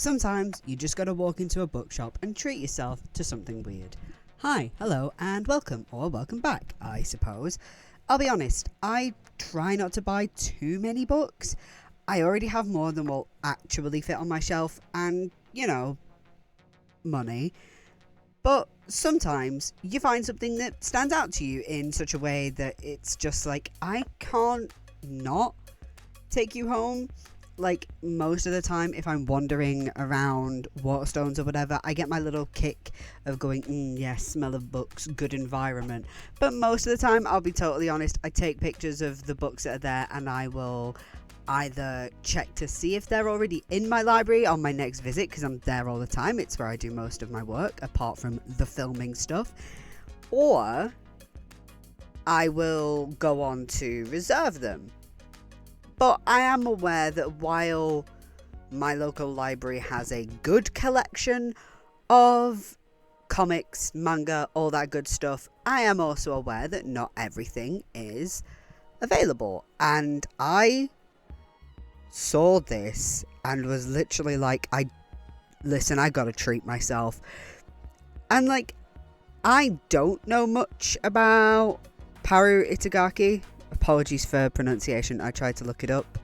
Sometimes you just gotta walk into a bookshop and treat yourself to something weird. Hi, hello, and welcome, or welcome back, I suppose. I'll be honest, I try not to buy too many books. I already have more than will actually fit on my shelf, and, money. But sometimes you find something that stands out to you in such a way that it's just like, I can't not take you home. Like, most of the time, if I'm wandering around Waterstones or whatever, I get my little kick of going, yes, smell of books, good environment. But most of the time, I'll be totally honest, I take pictures of the books that are there and I will either check to see if they're already in my library on my next visit, because I'm there all the time. It's where I do most of my work, apart from the filming stuff. Or I will go on to reserve them. But I am aware that while my local library has a good collection of comics, manga, all that good stuff, I am also aware that not everything is available. And I saw this and was literally like, I gotta treat myself. And like, I don't know much about Paru Itagaki. Apologies for pronunciation, I tried to look it up.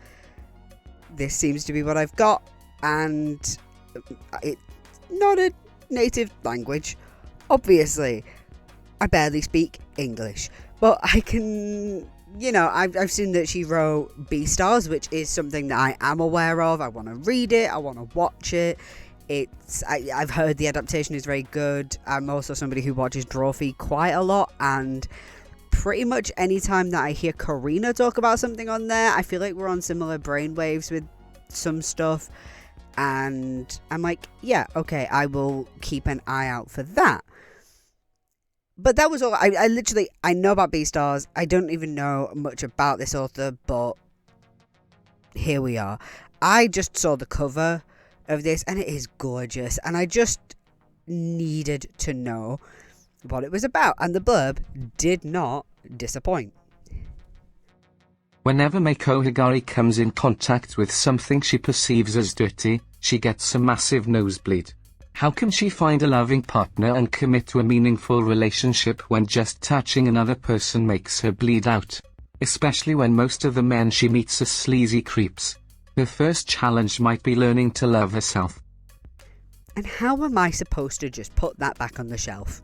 This seems to be what I've got, and it's not a native language. Obviously, I barely speak English, but I can, I've seen that she wrote Beastars, which is something that I am aware of. I want to read it, I want to watch it. I've heard the adaptation is very good. I'm also somebody who watches Drawfee quite a lot, and pretty much any time that I hear Karina talk about something on there, I feel like we're on similar brainwaves with some stuff, and I'm like, yeah, okay, I will keep an eye out for that. But that was all. I know about Beastars. I don't even know much about this author, but here we are. I just saw the cover of this and it is gorgeous, and I just needed to know what it was about, and the blurb did not disappoint. Whenever Mako Higari comes in contact with something she perceives as dirty, she gets a massive nosebleed. How can she find a loving partner and commit to a meaningful relationship when just touching another person makes her bleed out? Especially when most of the men she meets are sleazy creeps. Her first challenge might be learning to love herself. And how am I supposed to just put that back on the shelf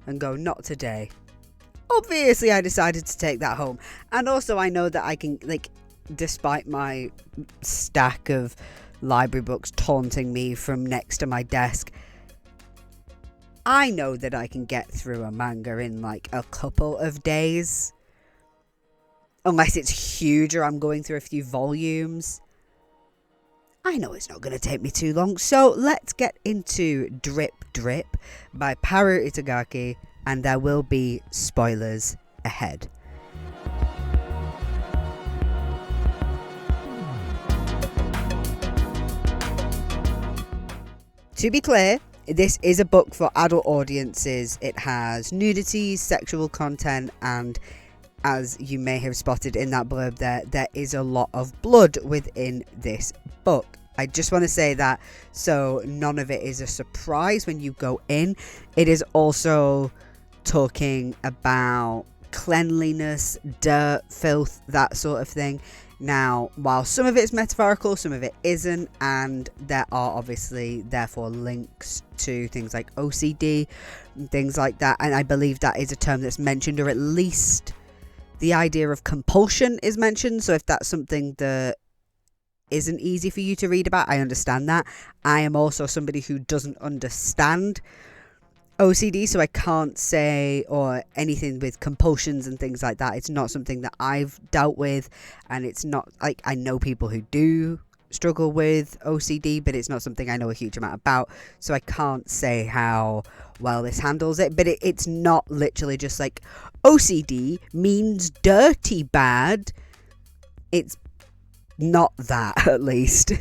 and go, not today? Obviously, I decided to take that home. And also, I know that I can, despite my stack of library books taunting me from next to my desk, I know that I can get through a manga in a couple of days. Unless it's huge or I'm going through a few volumes. I know it's not going to take me too long. So let's get into Drip Drip by Paru Itagaki, and there will be spoilers ahead. To be clear, this is a book for adult audiences. It has nudity, sexual content, and as you may have spotted in that blurb there is a lot of blood within this book. I just want to say that so none of it is a surprise when you go in. It is also talking about cleanliness, dirt, filth, that sort of thing. Now, while some of it's metaphorical, some of it isn't, and there are obviously therefore links to things like OCD and things like that, and I believe that is a term that's mentioned, or at least the idea of compulsion is mentioned. So if that's something that isn't easy for you to read about, I understand that. I am also somebody who doesn't understand OCD, so I can't say or anything with compulsions and things like that. It's not something that I've dealt with, and it's not like I know people who do struggle with OCD, but it's not something I know a huge amount about, so I can't say how well this handles it. But it's not literally just like OCD means dirty bad. It's not that, at least.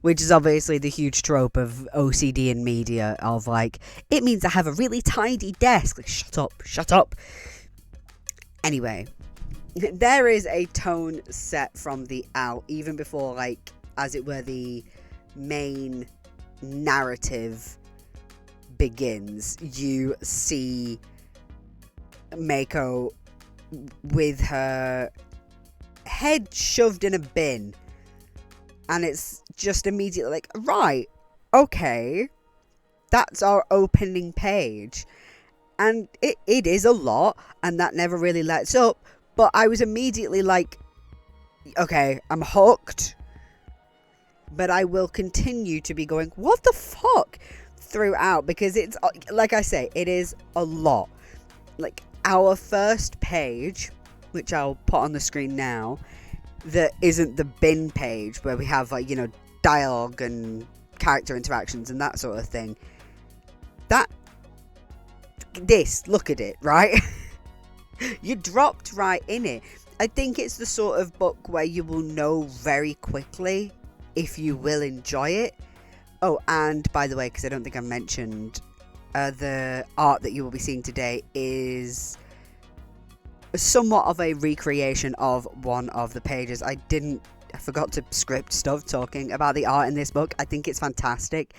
Which is obviously the huge trope of OCD in media, of it means I have a really tidy desk. Shut up. Anyway, there is a tone set from the out, even before as it were, the main narrative begins, you see Mako with her head shoved in a bin, and it's just immediately like, right, okay, that's our opening page. And it is a lot, and that never really lets up, but I was immediately like, okay, I'm hooked, but I will continue to be going, what the fuck, throughout, because it's, like I say, it is a lot. Like, our first page, which I'll put on the screen now, that isn't the bin page where we have, like, you know, dialogue and character interactions and that sort of thing. Look at it, right? You dropped right in it. I think it's the sort of book where you will know very quickly if you will enjoy it. Oh, and by the way, because I don't think I mentioned, the art that you will be seeing today is somewhat of a recreation of one of the pages. I forgot to script stuff talking about the art in this book. I think it's fantastic.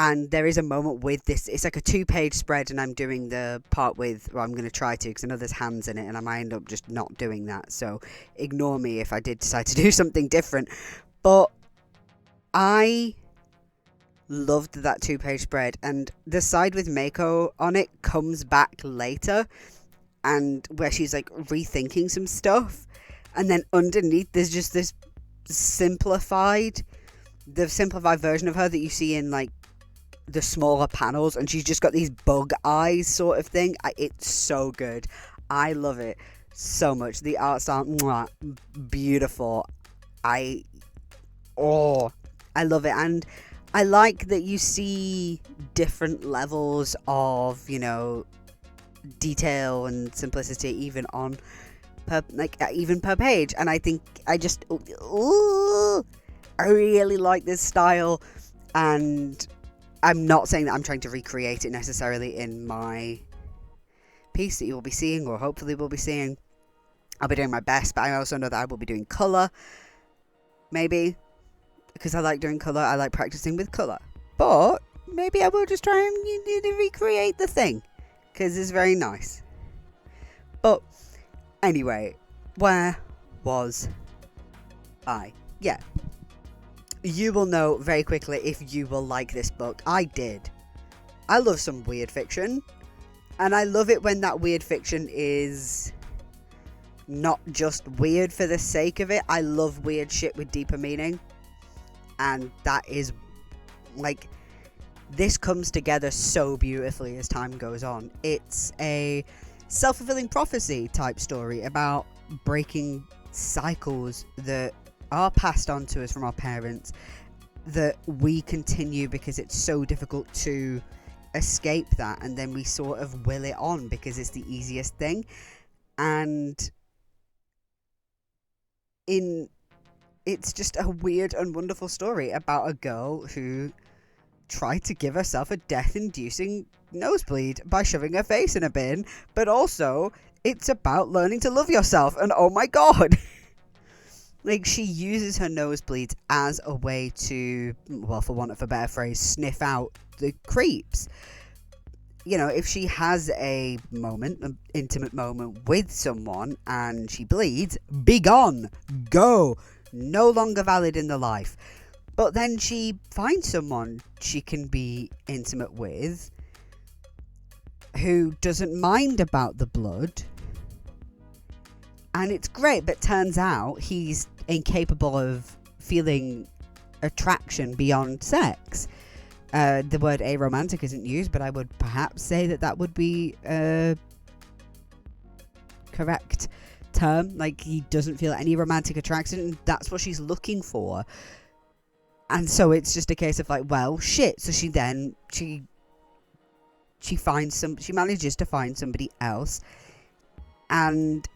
And there is a moment with this, it's like a 2-page spread, and I'm doing the part with, well, I'm going to try to, because I know there's hands in it, and I might end up just not doing that. So ignore me if I did decide to do something different. But I loved that 2-page spread, and the side with Mako on it comes back later, and where she's like rethinking some stuff, and then underneath there's just this simplified version of her that you see in like the smaller panels, and she's just got these bug eyes sort of thing. It's so good. I love it so much. The art style, mwah, beautiful. I love it. And I like that you see different levels of, you know, detail and simplicity even on even per page. And I think I really like this style, and I'm not saying that I'm trying to recreate it necessarily in my piece that you will be seeing, or hopefully will be seeing. I'll be doing my best, but I also know that I will be doing colour, maybe, because I like doing colour. I like practicing with colour, but maybe I will just try and recreate the thing, because it's very nice. But anyway, where was I? Yeah. You will know very quickly if you will like this book. I did. I love some weird fiction, and I love it when that weird fiction is not just weird for the sake of it. I love weird shit with deeper meaning, and that is, like, this comes together so beautifully as time goes on. It's a self-fulfilling prophecy type story about breaking cycles that are passed on to us from our parents, that we continue because it's so difficult to escape that, and then we sort of will it on because it's the easiest thing. And it's just a weird and wonderful story about a girl who tried to give herself a death-inducing nosebleed by shoving her face in a bin, but also it's about learning to love yourself, and oh my god. Like, she uses her nosebleeds as a way to, well, for want of a better phrase, sniff out the creeps. You know, if she has a moment, an intimate moment with someone, and she bleeds, be gone, go, no longer valid in the life. But then she finds someone she can be intimate with, who doesn't mind about the blood, and it's great, but turns out he's incapable of feeling attraction beyond sex. The word aromantic isn't used, but I would perhaps say that would be a correct term. Like, he doesn't feel any romantic attraction, and that's what she's looking for. And so it's just a case of like, well, shit. So she manages to find somebody else, and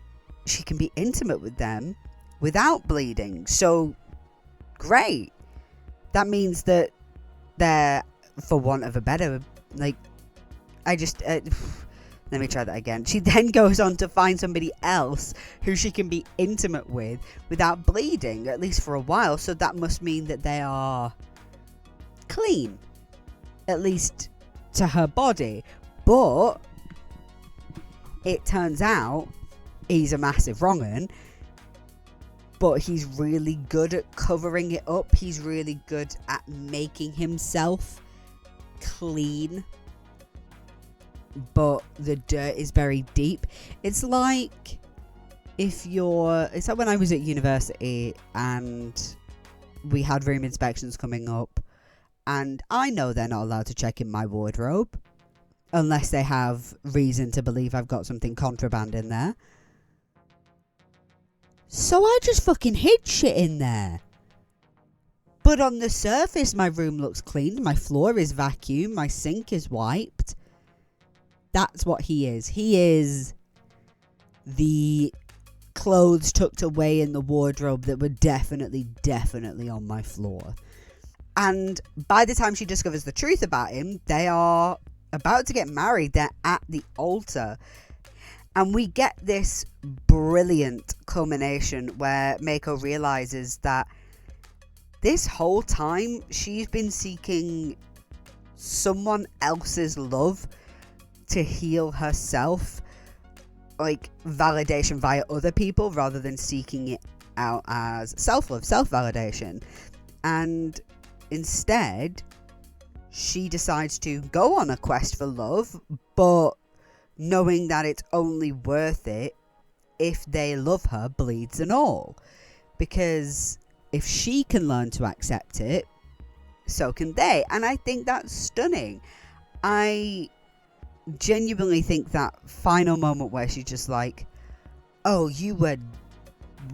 she can be intimate with them without bleeding. So great. That means that they're, for want of a better, like, I just Let me try that again. She then goes on to find somebody else who she can be intimate with without bleeding, at least for a while. So that must mean that they are clean, at least to her body. But it turns out he's a massive wrong'un, but he's really good at covering it up. He's really good at making himself clean, but the dirt is very deep. It's like it's like when I was at university and we had room inspections coming up, and I know they're not allowed to check in my wardrobe unless they have reason to believe I've got something contraband in there. So I just fucking hid shit in there. But on the surface, my room looks clean. My floor is vacuumed. My sink is wiped. That's what he is. He is the clothes tucked away in the wardrobe that were definitely on my floor. And by the time she discovers the truth about him, they are about to get married. They're at the altar. And we get this brilliant culmination where Mako realizes that this whole time she's been seeking someone else's love to heal herself, like validation via other people, rather than seeking it out as self-love, self-validation. And instead, she decides to go on a quest for love, but knowing that it's only worth it if they love her, bleeds and all. Because if she can learn to accept it, so can they. And I think that's stunning. I genuinely think that final moment where she's just like, oh, you were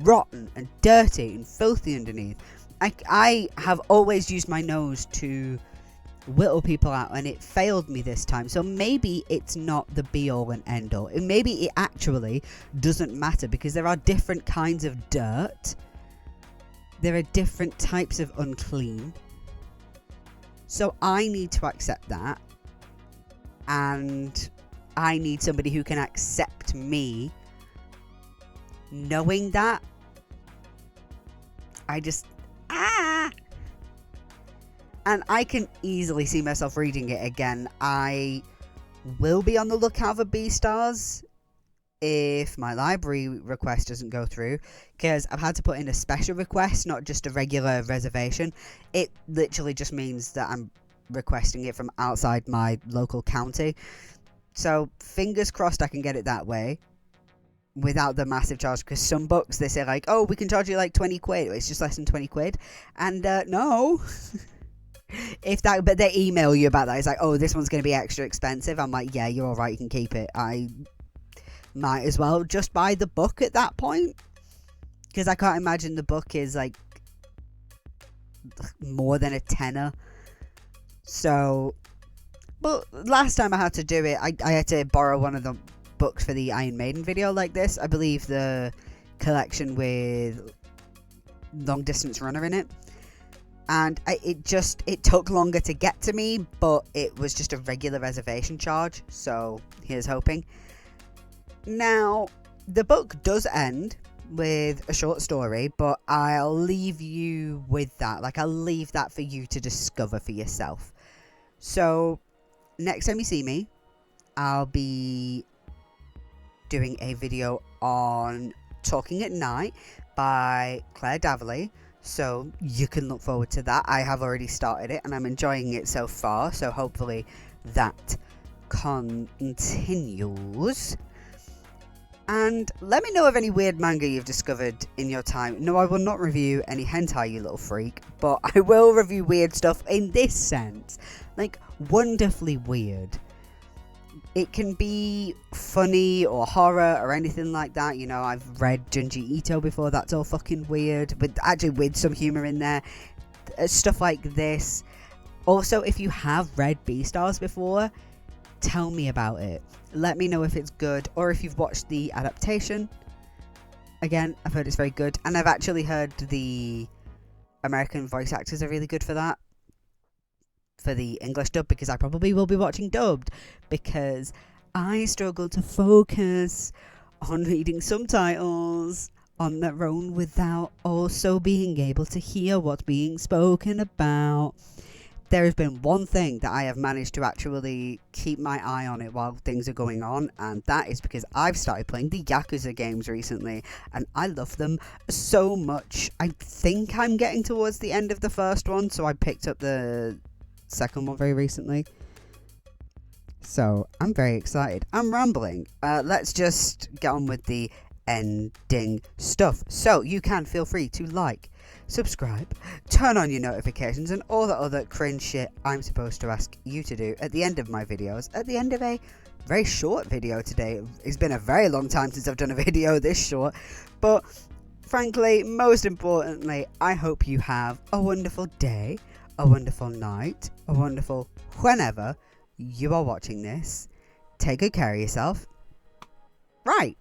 rotten and dirty and filthy underneath. I have always used my nose to whittle people out, and it failed me this time. So maybe it's not the be all and end all, and maybe it actually doesn't matter, because there are different kinds of dirt, there are different types of unclean. So I need to accept that, and I need somebody who can accept me knowing that. And I can easily see myself reading it again. I will be on the lookout for B-stars if my library request doesn't go through, because I've had to put in a special request, not just a regular reservation. It literally just means that I'm requesting it from outside my local county. So fingers crossed I can get it that way without the massive charge, because some books they say like, oh, we can charge you like 20 quid. It's just less than 20 quid. And no. But they email you about that. It's like, oh, this one's going to be extra expensive. I'm like, yeah, you're all right, you can keep it. I might as well just buy the book at that point, because I can't imagine the book is like more than a tenner. So, but last time I had to do it, I had to borrow one of the books for the Iron Maiden video like this. I believe the collection with Long Distance Runner in it. And it took longer to get to me, but it was just a regular reservation charge. So here's hoping. Now, the book does end with a short story, but I'll leave you with that. Like, I'll leave that for you to discover for yourself. So next time you see me, I'll be doing a video on Talking at Night by Claire Daverley. So you can look forward to that. I have already started it and I'm enjoying it so far. So hopefully that continues. And let me know of any weird manga you've discovered in your time. No, I will not review any hentai, you little freak. But I will review weird stuff in this sense. Like, wonderfully weird. It can be funny or horror or anything like that. You know, I've read Junji Ito before. That's all fucking weird. But actually with some humour in there. Stuff like this. Also, if you have read Beastars before, tell me about it. Let me know if it's good, or if you've watched the adaptation. Again, I've heard it's very good. And I've actually heard the American voice actors are really good for that. For the English dub, because I probably will be watching dubbed, because I struggle to focus on reading subtitles on their own without also being able to hear what's being spoken about. There has been one thing that I have managed to actually keep my eye on it while things are going on, and that is because I've started playing the Yakuza games recently, and I love them so much. I think I'm getting towards the end of the first one, so I picked up the second one very recently. So I'm very excited. I'm rambling. Let's just get on with the ending stuff. So you can feel free to like, subscribe, turn on your notifications, and all the other cringe shit I'm supposed to ask you to do at the end of my videos, at the end of a very short video today. It's been a very long time since I've done a video this short, but frankly, most importantly, I hope you have a wonderful day, a wonderful night, a wonderful whenever you are watching this. Take good care of yourself. Right.